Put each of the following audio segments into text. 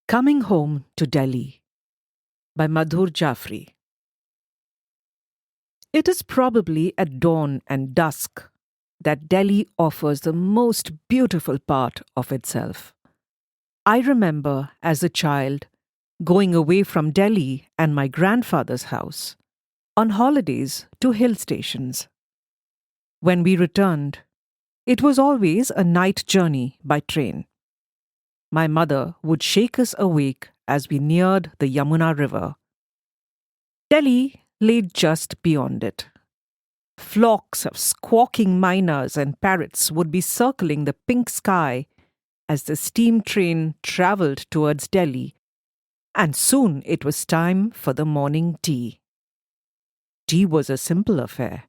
Coming Home to Delhi by Madhur Jaffrey. It is probably at dawn and dusk that Delhi offers the most beautiful part of itself. I remember as a child going away from Delhi and my grandfather's house on holidays to hill stations. When we returned, it was always a night journey by train. My mother would shake us awake as we neared the Yamuna River. Delhi lay just beyond it. Flocks of squawking miners and parrots would be circling the pink sky as the steam train travelled towards Delhi, and soon it was time for the morning tea. Tea was a simple affair,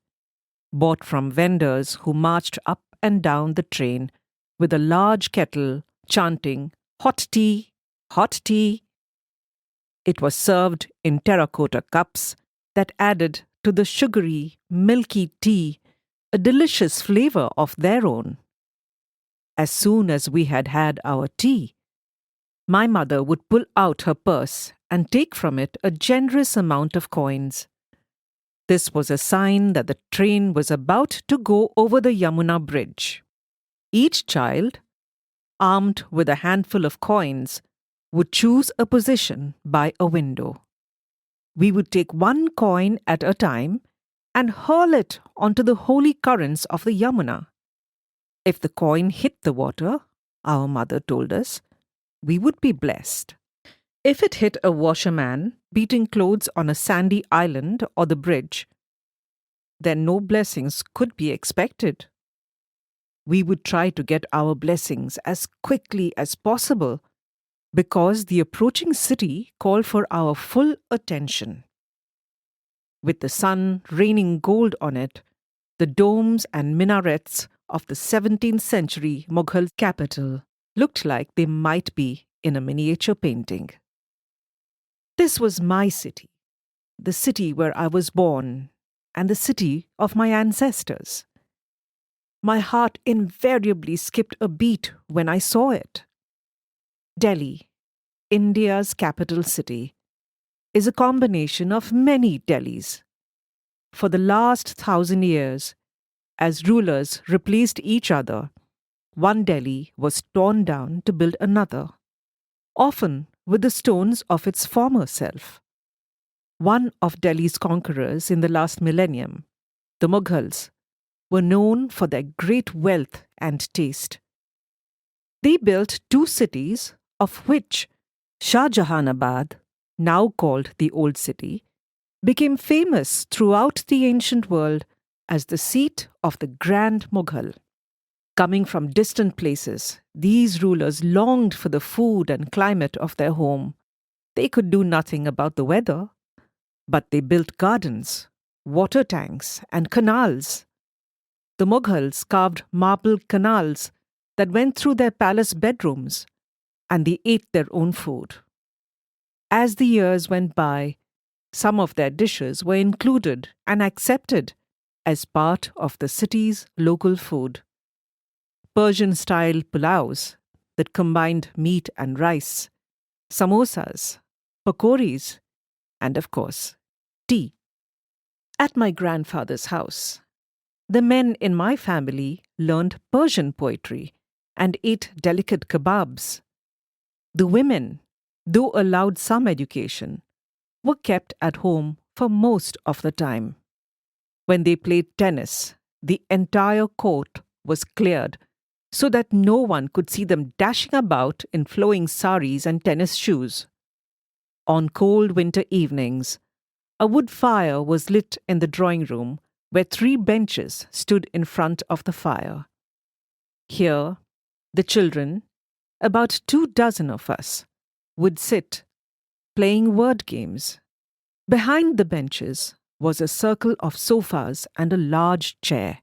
bought from vendors who marched up and down the train with a large kettle chanting, "Hot tea, hot tea." It was served in terracotta cups that added to the sugary, milky tea a delicious flavour of their own. As soon as we had had our tea, my mother would pull out her purse and take from it a generous amount of coins. This was a sign that the train was about to go over the Yamuna bridge. Each child, armed with a handful of coins, would choose a position by a window. We would take one coin at a time and hurl it onto the holy currents of the Yamuna. If the coin hit the water, our mother told us, we would be blessed. If it hit a washerman beating clothes on a sandy island or the bridge, then no blessings could be expected. We would try to get our blessings as quickly as possible because the approaching city called for our full attention. With the sun raining gold on it, the domes and minarets of the 17th century Mughal capital looked like they might be in a miniature painting. This was my city, the city where I was born, and the city of my ancestors. My heart invariably skipped a beat when I saw it. Delhi, India's capital city, is a combination of many Delhis. For the last 1,000 years, as rulers replaced each other, one Delhi was torn down to build another, often with the stones of its former self. One of Delhi's conquerors in the last millennium, the Mughals, were known for their great wealth and taste. They built two cities, of which Shah Jahanabad, now called the Old City, became famous throughout the ancient world as the seat of the Grand Mughal. Coming from distant places, these rulers longed for the food and climate of their home. They could do nothing about the weather, but they built gardens, water tanks, and canals. The Mughals carved marble canals that went through their palace bedrooms, and they ate their own food. As the years went by, some of their dishes were included and accepted as part of the city's local food. Persian-style pulaus that combined meat and rice, samosas, pakoris, and of course, tea. At my grandfather's house, the men in my family learned Persian poetry and ate delicate kebabs. The women, though allowed some education, were kept at home for most of the time. When they played tennis, the entire court was cleared so that no one could see them dashing about in flowing saris and tennis shoes. On cold winter evenings, a wood fire was lit in the drawing room where 3 benches stood in front of the fire. Here, the children, about 24 of us, would sit, playing word games. Behind the benches was a circle of sofas and a large chair.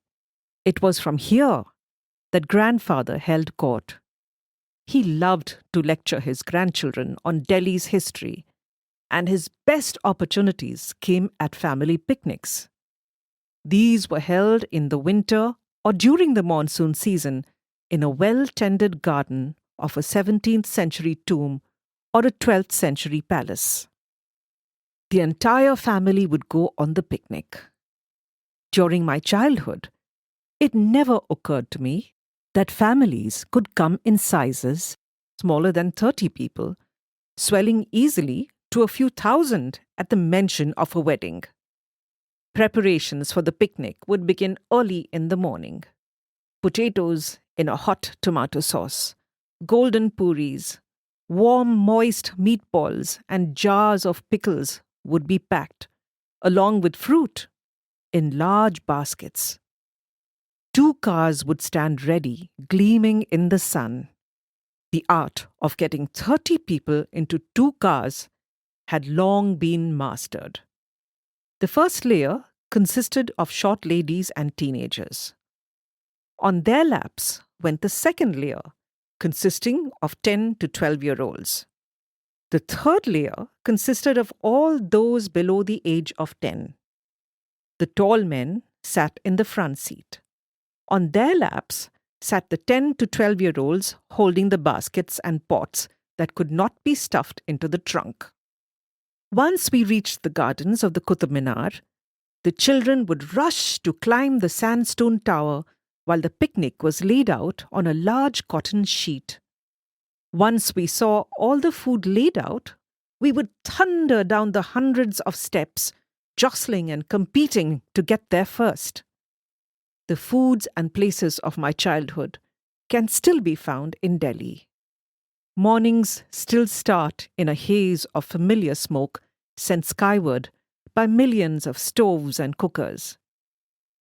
It was from here that grandfather held court. He loved to lecture his grandchildren on Delhi's history, and his best opportunities came at family picnics. These were held in the winter or during the monsoon season in a well-tended garden of a 17th century tomb or a 12th century palace. The entire family would go on the picnic. During my childhood, it never occurred to me that families could come in sizes smaller than 30 people, swelling easily to a few thousand at the mention of a wedding. Preparations for the picnic would begin early in the morning. Potatoes in a hot tomato sauce, golden puris, warm, moist meatballs, and jars of pickles would be packed, along with fruit, in large baskets. 2 cars would stand ready, gleaming in the sun. The art of getting 30 people into 2 cars had long been mastered. The first layer consisted of short ladies and teenagers. On their laps went the second layer, consisting of 10 to 12-year-olds. The third layer consisted of all those below the age of 10. The tall men sat in the front seat. On their laps sat the 10 to 12-year-olds holding the baskets and pots that could not be stuffed into the trunk. Once we reached the gardens of the Qutb Minar, the children would rush to climb the sandstone tower while the picnic was laid out on a large cotton sheet. Once we saw all the food laid out, we would thunder down the hundreds of steps, jostling and competing to get there first. The foods and places of my childhood can still be found in Delhi. Mornings still start in a haze of familiar smoke sent skyward by millions of stoves and cookers.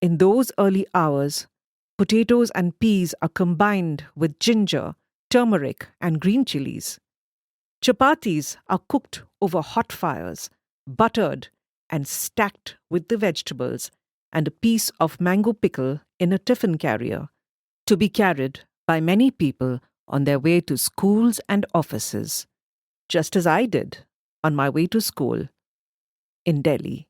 In those early hours, potatoes and peas are combined with ginger, turmeric, and green chilies. Chapatis are cooked over hot fires, buttered, and stacked with the vegetables and a piece of mango pickle in a tiffin carrier, to be carried by many people on their way to schools and offices, just as I did on my way to school in Delhi.